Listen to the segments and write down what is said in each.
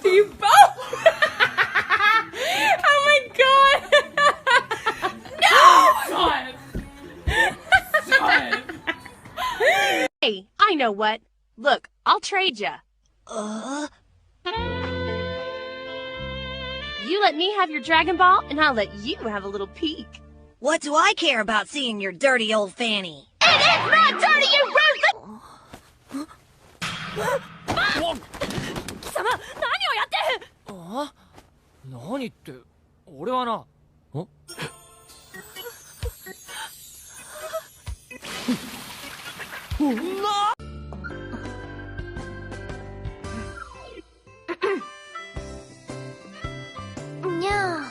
Do you both? Oh my god! No! Son. Hey, I know what. Look, I'll trade ya. You let me have your Dragon Ball, and I'll let you have a little peek. What do I care about seeing your dirty old fanny? It is not dirty, you ruthless! 貴様、何をやって。あ？何って、俺はな。ん？にゃー。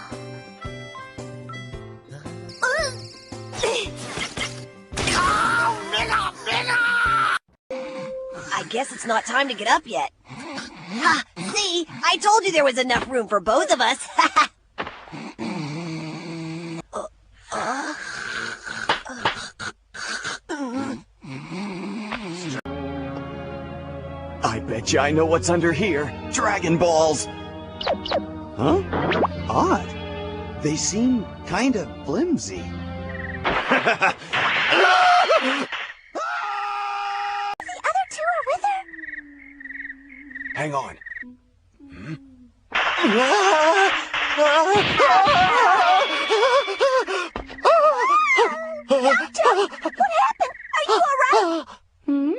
I guess it's not time to get up yet. Ha! See? I told you there was enough room for both of us. I bet you I know what's under here. Dragon Balls! Huh? Odd. They seem kind of flimsy. Hang on. Hmm? Johnny, what happened? Are you all right? Hmm?